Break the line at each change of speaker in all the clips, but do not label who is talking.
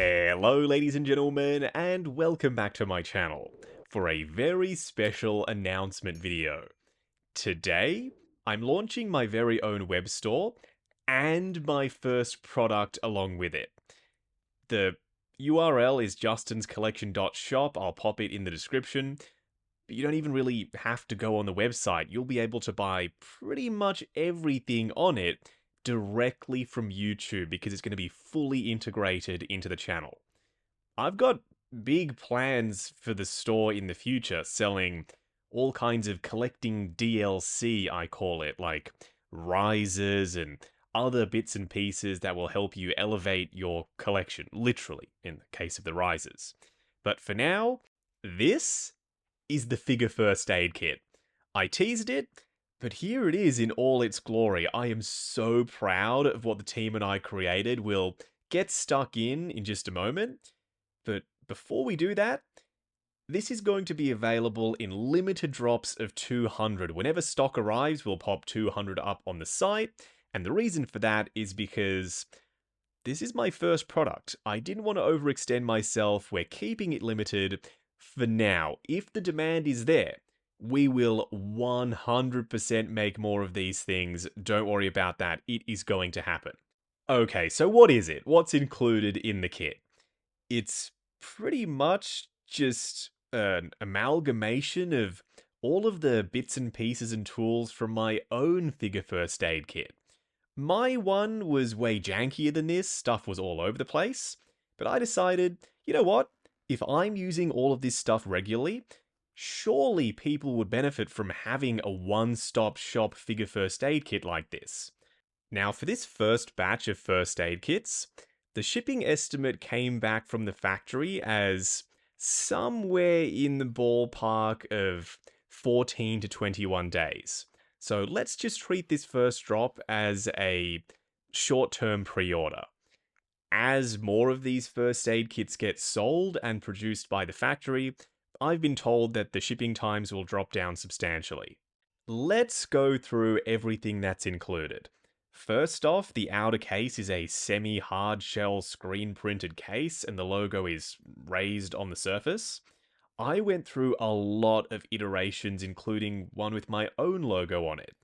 Hello ladies and gentlemen, and welcome back to my channel for a very special announcement video. Today, I'm launching my very own web store and my first product along with it. The URL is justinscollection.shop, I'll pop it in the description, but you don't even really have to go on the website. You'll be able to buy pretty much everything on it directly from YouTube because it's going to be fully integrated into the channel. I've got big plans for the store in the future, selling all kinds of collecting DLC, I call it, like rises and other bits and pieces that will help you elevate your collection, literally, in the case of the rises. But for now, this is the figure first aid kit. I teased it, but here it is in all its glory. I am so proud of what the team and I created. We'll get stuck in just a moment. But before we do that, this is going to be available in limited drops of 200. Whenever stock arrives, we'll pop 200 up on the site. And the reason for that is because this is my first product. I didn't want to overextend myself. We're keeping it limited for now. If the demand is there, we will 100% make more of these things. Don't worry about that. It is going to happen. Okay, so what is it? What's included in the kit? It's pretty much just an amalgamation of all of the bits and pieces and tools from my own figure first aid kit. My one was way jankier than this, stuff was all over the place, but I decided, you know what? If I'm using all of this stuff regularly, surely people would benefit from having a one-stop shop figure first aid kit like this. Now, for this first batch of first aid kits, the shipping estimate came back from the factory as somewhere in the ballpark of 14 to 21 days. So let's just treat this first drop as a short-term pre-order. As more of these first aid kits get sold and produced by the factory, I've been told that the shipping times will drop down substantially. Let's go through everything that's included. First off, the outer case is a semi-hard shell screen printed case and the logo is raised on the surface. I went through a lot of iterations, including one with my own logo on it.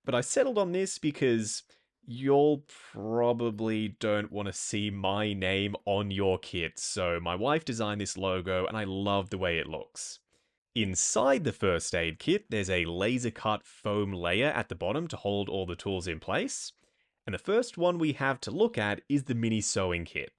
But I settled on this because you'll probably don't want to see my name on your kit, so my wife designed this logo and I love the way it looks. Inside the first aid kit, there's a laser cut foam layer at the bottom to hold all the tools in place. And the first one we have to look at is the mini sewing kit.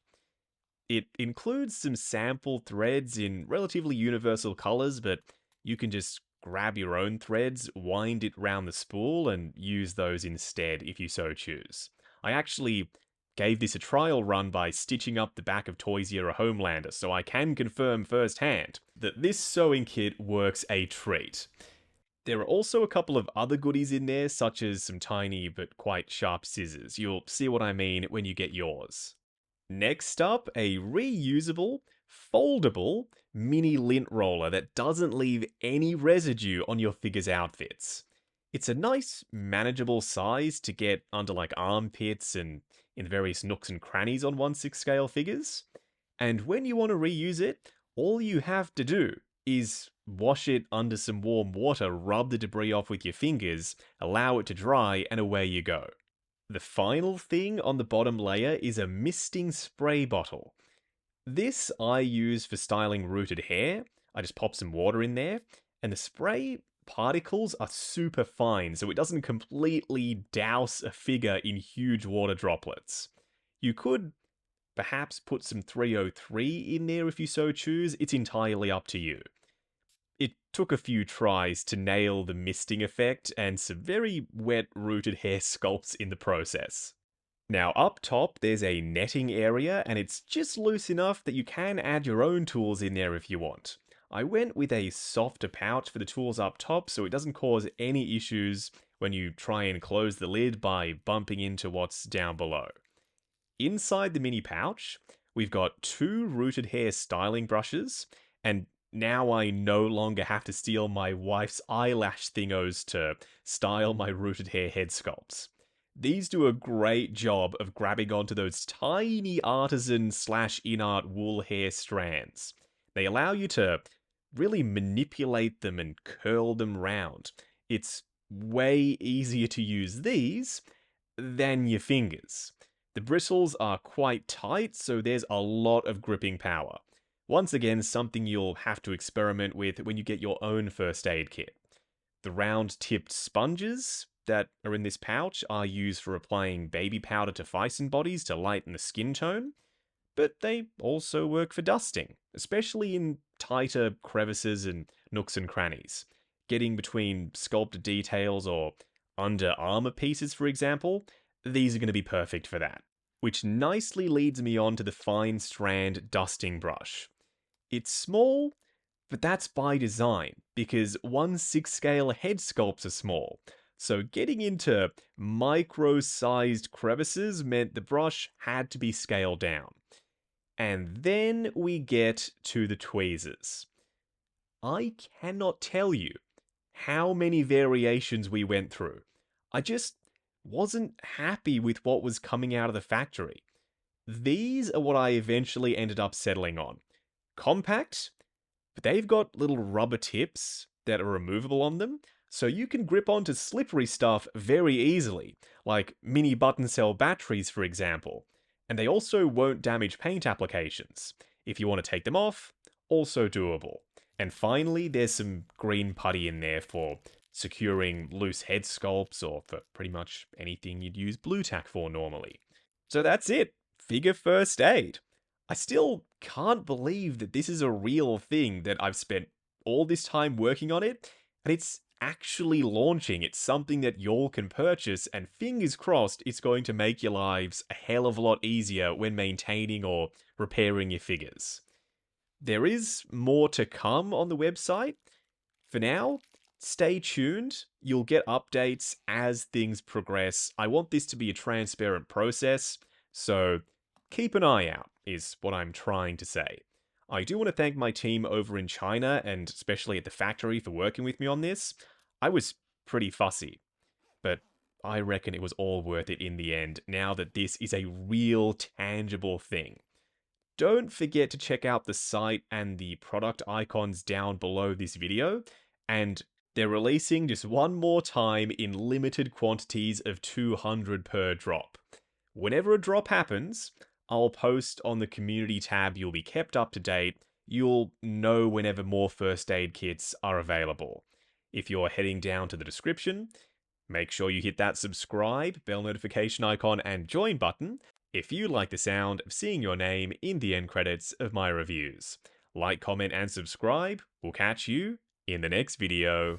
It includes some sample threads in relatively universal colors, but you can just grab your own threads, wind it round the spool, and use those instead if you so choose. I actually gave this a trial run by stitching up the back of Toys R Us Homelander, so I can confirm firsthand that this sewing kit works a treat. There are also a couple of other goodies in there, such as some tiny but quite sharp scissors. You'll see what I mean when you get yours. Next up, a reusable, foldable mini lint roller that doesn't leave any residue on your figure's outfits. It's a nice, manageable size to get under like armpits and in the various nooks and crannies on 1/6 scale figures. And when you want to reuse it, all you have to do is wash it under some warm water, rub the debris off with your fingers, allow it to dry, and away you go. The final thing on the bottom layer is a misting spray bottle. This I use for styling rooted hair. I just pop some water in there, and the spray particles are super fine, so it doesn't completely douse a figure in huge water droplets. You could perhaps put some 303 in there if you so choose, it's entirely up to you. It took a few tries to nail the misting effect and some very wet rooted hair sculpts in the process. Now up top there's a netting area and it's just loose enough that you can add your own tools in there if you want. I went with a softer pouch for the tools up top so it doesn't cause any issues when you try and close the lid by bumping into what's down below. Inside the mini pouch, we've got 2 rooted hair styling brushes, and now I no longer have to steal my wife's eyelash thingos to style my rooted hair head sculpts. These do a great job of grabbing onto those tiny artisan/in-art wool hair strands. They allow you to really manipulate them and curl them round. It's way easier to use these than your fingers. The bristles are quite tight, so there's a lot of gripping power. Once again, something you'll have to experiment with when you get your own first aid kit. The round-tipped sponges that are in this pouch are used for applying baby powder to Phison bodies to lighten the skin tone, but they also work for dusting, especially in tighter crevices and nooks and crannies. Getting between sculpted details or under armor pieces, for example, these are going to be perfect for that. Which nicely leads me on to the fine strand dusting brush. It's small, but that's by design, because 1/6 scale head sculpts are small. So getting into micro-sized crevices meant the brush had to be scaled down. And then we get to the tweezers. I cannot tell you how many variations we went through. I just wasn't happy with what was coming out of the factory. These are what I eventually ended up settling on. Compact, but they've got little rubber tips that are removable on them, so you can grip onto slippery stuff very easily, like mini button cell batteries, for example. And they also won't damage paint applications. If you want to take them off, also doable. And finally, there's some green putty in there for securing loose head sculpts or for pretty much anything you'd use blue tack for normally. So that's it. Figure first aid. I still can't believe that this is a real thing, that I've spent all this time working on it, and it's actually launching. It's something that y'all can purchase, and fingers crossed it's going to make your lives a hell of a lot easier when maintaining or repairing your figures. There is more to come on the website. For now, stay tuned. You'll get updates as things progress. I want this to be a transparent process, so keep an eye out, is what I'm trying to say. I do want to thank my team over in China, and especially at the factory, for working with me on this. I was pretty fussy, but I reckon it was all worth it in the end, now that this is a real tangible thing. Don't forget to check out the site and the product icons down below this video, and they're releasing just one more time in limited quantities of 200 per drop. Whenever a drop happens, I'll post on the community tab. You'll be kept up to date. You'll know whenever more first aid kits are available. If you're heading down to the description, make sure you hit that subscribe, bell notification icon, and join button if you like the sound of seeing your name in the end credits of my reviews. Like, comment, and subscribe. We'll catch you in the next video.